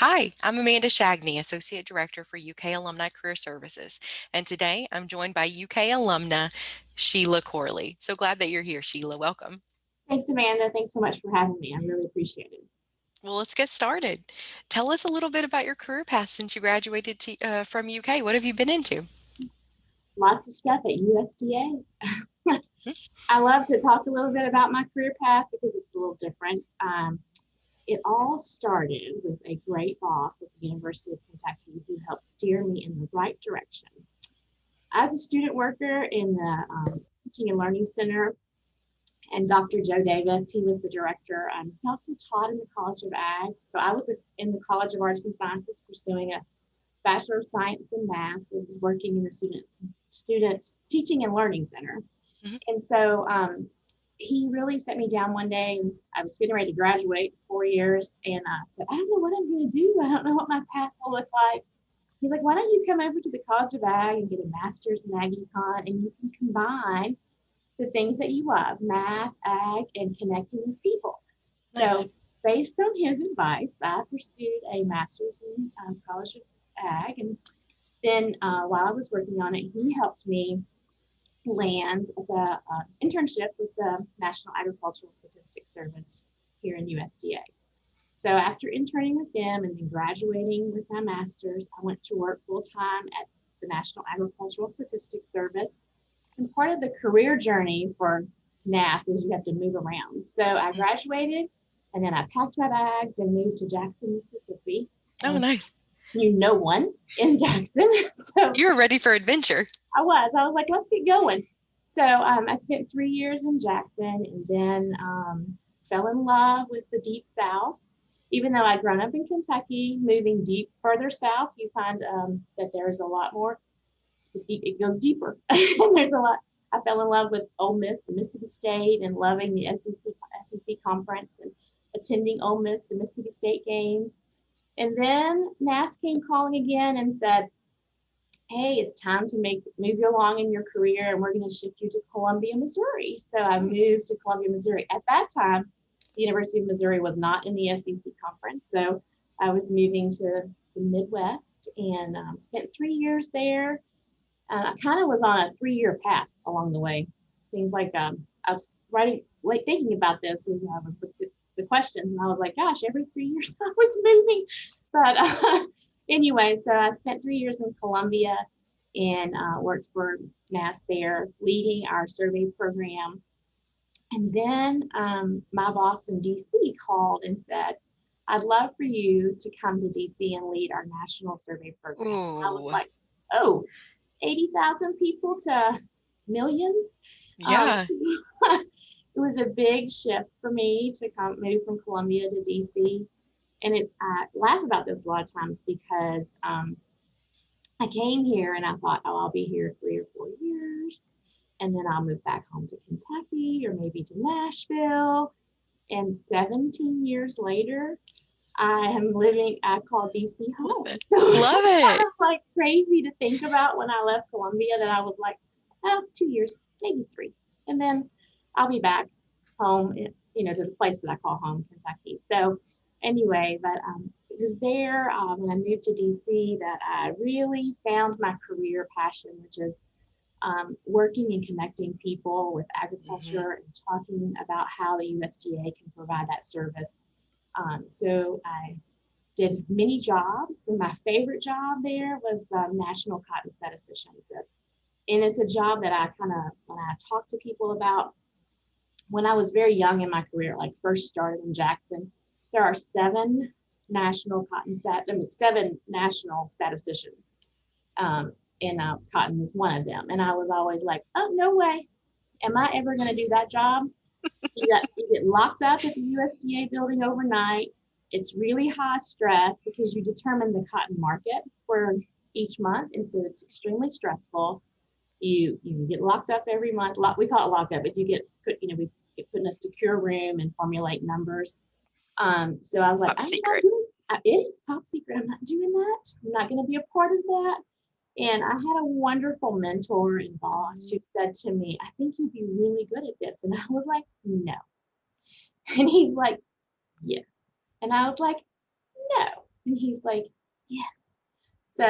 Hi, I'm Amanda Shagney, Associate Director for UK Alumni Career Services, and today I'm joined by UK alumna Sheila Corley. So glad that you're here, Sheila. Welcome. Thanks, Amanda. Thanks so much for having me. I really appreciate it. Well, let's get started. Tell us a little bit about your career path since you graduated from UK. What have you been into? Lots of stuff at USDA. I love to talk a little bit about my career path because it's a little different. It all started with a great boss at the University of Kentucky who helped steer me in the right direction. As a student worker in the Teaching and Learning Center, and Dr. Joe Davis, he was the director. He also taught in the College of Ag. So I was in the College of Arts and Sciences pursuing a Bachelor of Science in Math and working in the student Teaching and Learning Center. Mhm. And so he really set me down one day. I was getting ready to graduate 4 years, and I said, I don't know what I'm going to do. I don't know what my path will look like. He's like, why don't you come over to the College of Ag and get a master's in Ag Econ, and you can combine the things that you love, math, ag, and connecting with people. Nice. So based on his advice, I pursued a master's in College of Ag. And then while I was working on it, he helped me land the internship with the National Agricultural Statistics Service here in USDA. So after interning with them and then graduating with my master's, I went to work full-time at the National Agricultural Statistics Service. And part of the career journey for NAS is you have to move around. So I graduated and then I packed my bags and moved to Jackson, Mississippi. Oh, nice. Knew no one in Jackson. So You're ready for adventure. I was like, let's get going. So I spent 3 years in Jackson and then fell in love with the Deep South. Even though I'd grown up in Kentucky, moving further south, you find that there's a lot more. It goes deeper. There's a lot. I fell in love with Ole Miss and Mississippi State and loving the SEC conference and attending Ole Miss and Mississippi State games. And then NAS came calling again and said, hey, it's time to move you along in your career, and we're going to shift you to Columbia, Missouri. So I moved to Columbia, Missouri. At that time, the University of Missouri was not in the SEC conference. So I was moving to the Midwest and spent 3 years there. I kind of was on a 3-year path along the way. Seems like I was thinking about this as I was looking at the questions, and I was like, gosh, every 3 years I was moving. But anyway, so I spent 3 years in Columbia and worked for NAS there, leading our survey program. And then my boss in DC called and said, I'd love for you to come to DC and lead our national survey program. I was like, oh, 80,000 people to millions. Yeah. It was a big shift for me to move from Columbia to DC. And I laugh about this a lot of times because I came here and I thought, oh, I'll be here 3 or 4 years. And then I'll move back home to Kentucky or maybe to Nashville. And 17 years later, I call DC home. Love it. Kind of like crazy to think about when I left Columbia that I was like, oh, 2 years, maybe 3. And then I'll be back home, to the place that I call home, Kentucky. So anyway, but it was there when I moved to DC that I really found my career passion, which is working and connecting people with agriculture and talking about how the USDA can provide that service. So I did many jobs, and my favorite job there was National Cotton Statistician. And it's a job that when I talk to people about, when I was very young in my career, like first started in Jackson, there are 7 national statisticians. And cotton is one of them. And I was always like, oh, no way. Am I ever going to do that job? You get locked up at the USDA building overnight. It's really high stress because you determine the cotton market for each month. And so it's extremely stressful. You get locked up every month. We call it locked up, but we get put in a secure room and formulate numbers. So I was like, Top secret. It is top secret. I'm not doing that. I'm not going to be a part of that. And I had a wonderful mentor and boss who said to me, I think you'd be really good at this. And I was like, no. And he's like, yes. And I was like, no. And he's like, yes. So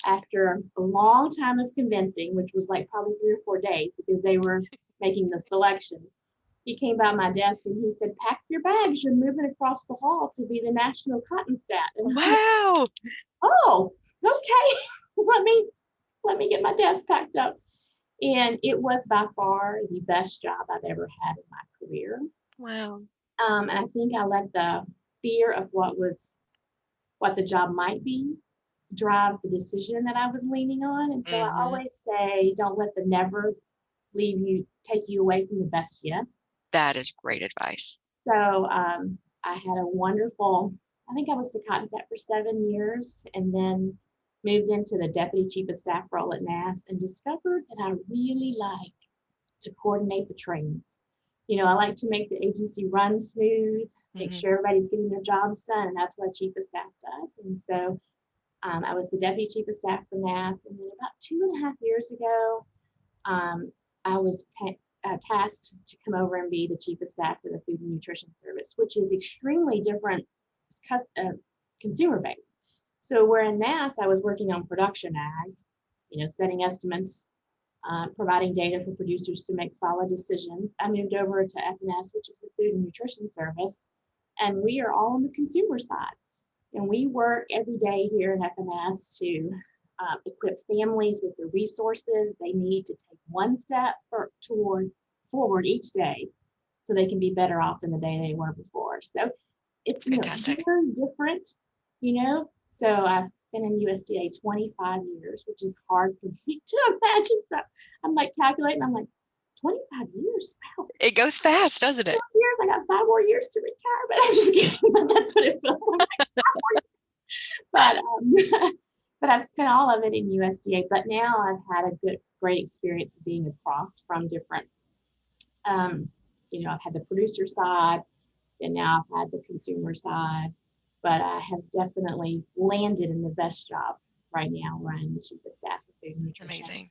after a long time of convincing, which was like probably 3 or 4 days because they were making the selection, he came by my desk and he said, "Pack your bags. You're moving across the hall to be the national cotton stat." And I'm like, Wow. "Oh, okay. let me let me get my desk packed up." And it was by far the best job I've ever had in my career. Wow. And I think I let the fear of what the job might be drive the decision that I was leaning on. And so I Hmm. always say, don't let the never take you away from the best yes. That is great advice. So I had a wonderful, I think I was the cotton set for 7 years and then moved into the deputy chief of staff role at NAS and discovered that I really like to coordinate the trains. I like to make the agency run smooth, make Hmm. sure everybody's getting their jobs done, and that's what chief of staff does. And so I was the deputy chief of staff for NAS, and then about 2.5 years ago, um, I was tasked to come over and be the chief of staff for the food and nutrition service, which is extremely different consumer base. So where in NAS, I was working on production ag, setting estimates, providing data for producers to make solid decisions. I moved over to FNS, which is the food and nutrition service, and we are all on the consumer side. And we work every day here in FNS to equip families with the resources they need to take one step forward each day so they can be better off than the day they were before. So it's It's fantastic. very different. So I've been in USDA 25 years, which is hard for me to imagine. So I'm like calculating, I'm like, 25 years? Wow. It goes fast, doesn't it? Years, I got 5 more years to retire, but I'm just kidding. But that's what it feels like. But but I've spent all of it in USDA. But now I've had a great experience of being across from different. Um, I've had the producer side, and now I've had the consumer side. But I have definitely landed in the best job right now, running the chief of staff of food and It's nutrition. amazing.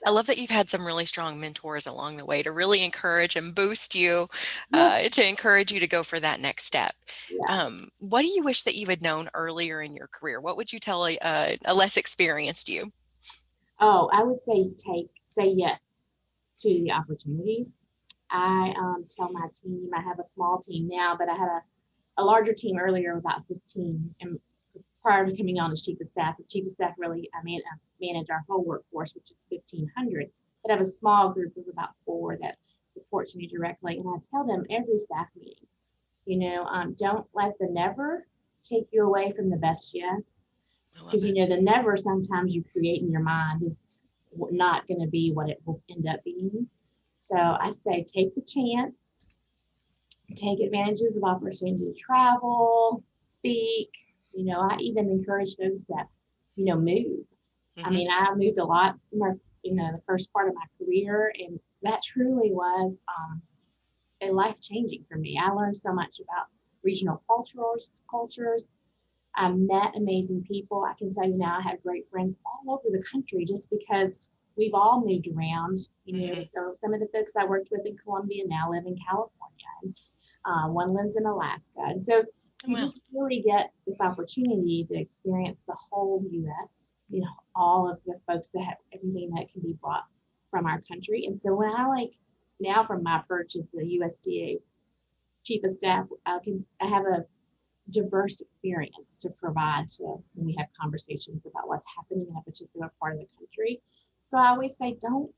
I So love that you've had some really strong mentors along the way to really encourage and boost you, yeah, to encourage you to go for that next step. yeah. What do you wish that you had known earlier in your career? What would you tell a less experienced you? Oh, I would say yes to the opportunities. I tell my team, I have a small team now, but I had a larger team earlier, about 15. And prior to coming on as chief of staff, the chief of staff really, manage our whole workforce, which is 1,500. But I have a small group of about 4 that report to me directly. And I tell them every staff meeting, don't let the never take you away from the best yes. I love Because, it. the never sometimes you create in your mind is not going to be what it will end up being. So I say take the chance, take advantages of opportunity to travel, speak. I even encourage folks that, move. Hmm. I moved a lot in the first part of my career, and that truly was a life changing for me. I learned so much about regional cultures. I met amazing people. I can tell you now, I have great friends all over the country just because we've all moved around. Hmm. So some of the folks I worked with in Colombia now live in California, and one lives in Alaska. And so you Well, just really get this opportunity to experience the whole U.S., all of the folks that have everything that can be brought from our country. And so when now from my perch as the USDA chief of staff, I have a diverse experience to provide to when we have conversations about what's happening in a particular part of the country. So I always say, don't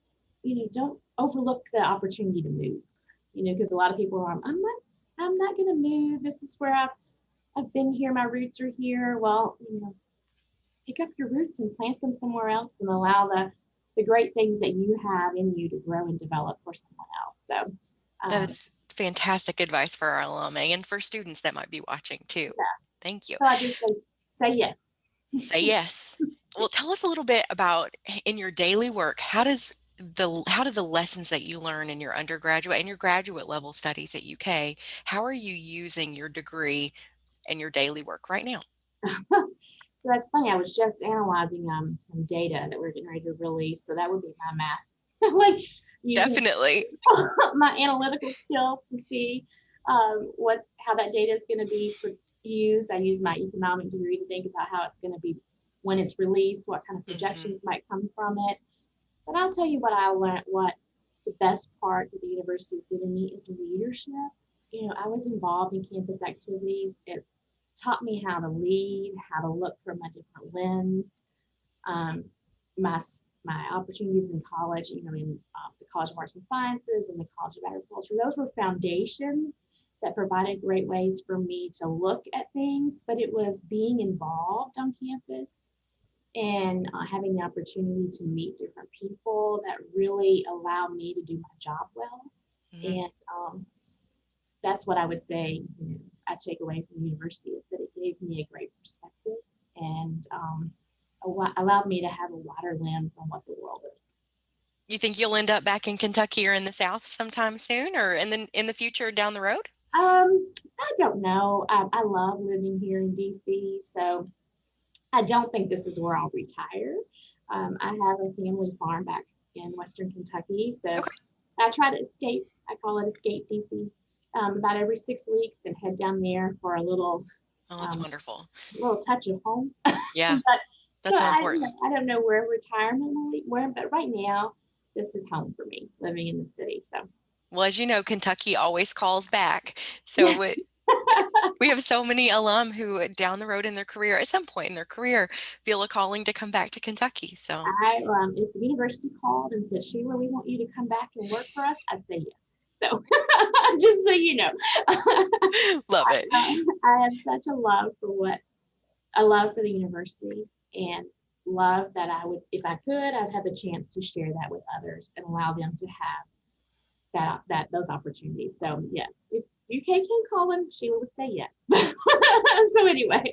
overlook the opportunity to move. Because a lot of people are, I'm not going to move. This is where I've been here. My roots are here. Well, pick up your roots and plant them somewhere else and allow the great things that you have in you to grow and develop for someone else. So, that um, is fantastic advice for our alumni and for students that might be watching too. yeah. Thank you. So I just say yes. Say yes. Well, tell us a little bit about in your daily work, how do the lessons that you learn in your undergraduate and your graduate level studies at UK, how are you using your degree in your daily work right now? So that's funny. I was just analyzing some data that we're getting ready to release. So that would be my math, like using Definitely. my analytical skills to see what how that data is going to be, used. I used my economic degree to think about how it's going to be when it's released, what kind of Hmm. projections might come from it. But I'll tell you what I learned, what the best part that the university has given me is leadership. I was involved in campus activities. It taught me how to lead, how to look from a different lens. Um, my my opportunities in college, in the College of Arts and Sciences and the College of Agriculture, those were foundations that provided great ways for me to look at things. But it was being involved on campus and having the opportunity to meet different people that really allowed me to do my job well. Hmm. And that's what I would say, I take away from the university is that it gave me a great perspective and allowed me to have a wider lens on what the world is. You think you'll end up back in Kentucky or in the South sometime soon, or in the future down the road? I don't know. I love living here in DC, so I don't think this is where I'll retire. I have a family farm back in Western Kentucky, so Okay. I try to escape. I call it escape DC. About every 6 weeks and head down there for Oh, that's um, wonderful. little touch of home. Yeah, But so that's so important. I don't know where retirement will be, where, but right now this is home for me, living in the city. So Well, as you know, Kentucky always calls back. So yes, we have so many alum who down the road in their career, at some point in their career, feel a calling to come back to Kentucky. So if the university called and said, Sheila, we want you to come back and work for us, I'd say yes. So just so you know, love it. I have such a love for the university and love that I would, if I could, I'd have a chance to share that with others and allow them to have those opportunities. So yeah, if UK came calling, Sheila would say yes. So anyway,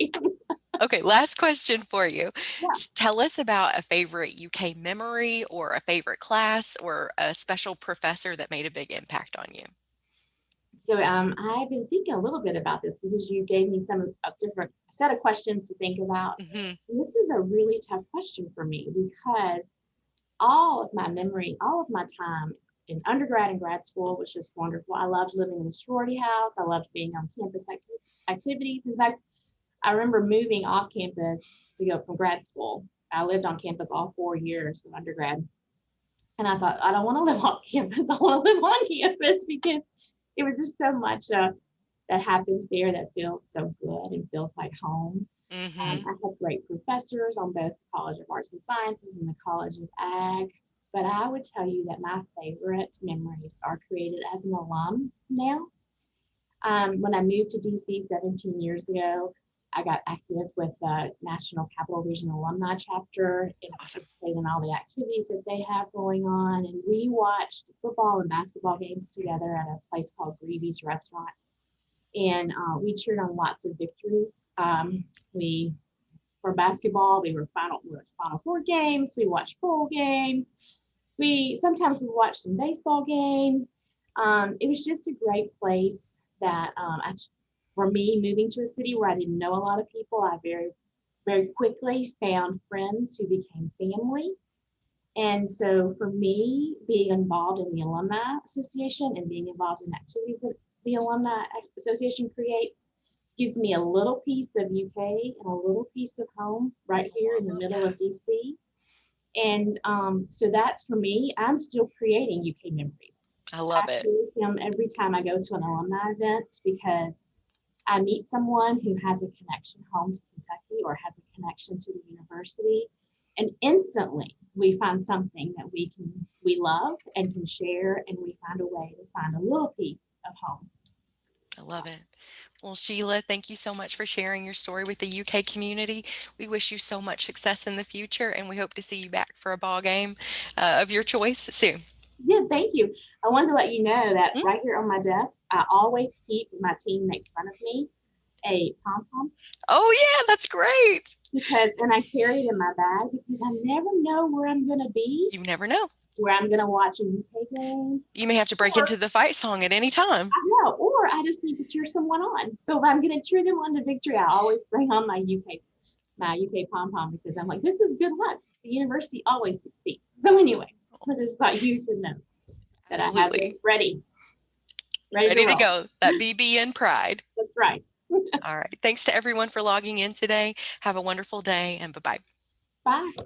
Okay, last question for you. yeah. Tell us about a favorite UK memory or a favorite class or a special professor that made a big impact on you. So I've been thinking a little bit about this because you gave me some a different set of questions to think about. Hmm. And this is a really tough question for me because all of my memory, all of my time in undergrad and grad school was just wonderful. I loved living in the sorority house. I loved being on campus activities. In fact, I remember moving off campus to go from grad school. I lived on campus all 4 years of undergrad. And I thought, I don't want to live off campus. I want to live on campus because it was just so much that happens there that feels so good and feels like home. Hmm. I had great professors on both the College of Arts and Sciences and the College of Ag. But I would tell you that my favorite memories are created as an alum now. When I moved to DC 17 years ago, I got active with the National Capital Region Alumni Chapter and Awesome. participated in all the activities that they have going on. And we watched football and basketball games together at a place called Greavy's Restaurant. And we cheered on lots of victories. We for basketball, we were Final Four games. We watched bowl games. We sometimes we watched some baseball games. It was just a great place that for me moving to a city where I didn't know a lot of people, I very quickly found friends who became family. And so for me, being involved in the Alumni Association and being involved in activities that the Alumni Association creates gives me a little piece of UK and a little piece of home right here Oh, in the I love middle that. of DC. And so that's for me, I'm still creating UK memories. I I love it. create them every time I go to an alumni event because I meet someone who has a connection home to Kentucky or has a connection to the university. And instantly we find something that we love and can share, and we find a way to find a little piece of home. I love it. Well, Sheila, thank you so much for sharing your story with the UK community. We wish you so much success in the future, and we hope to see you back for a ball game of your choice soon. Yeah, thank you. I wanted to let you know that Mm. right here on my desk, I always keep my team makes fun of me a pom pom Oh, yeah, that's great. because and I carry it in my bag because I never know where I'm gonna be, You never know. where I'm gonna watch a UK game, You may have to break or into the fight song at any time. I know, or I just need to cheer someone on. So if I'm gonna cheer them on to victory, I always bring on my UK pom pom because I'm like, this is good luck. The university always succeeds. So anyway, I just thought you should know that I have this Absolutely. ready to Ready to roll. go. That BBN pride. That's right. All right. Thanks to everyone for logging in today. Have a wonderful day and bye-bye. Bye.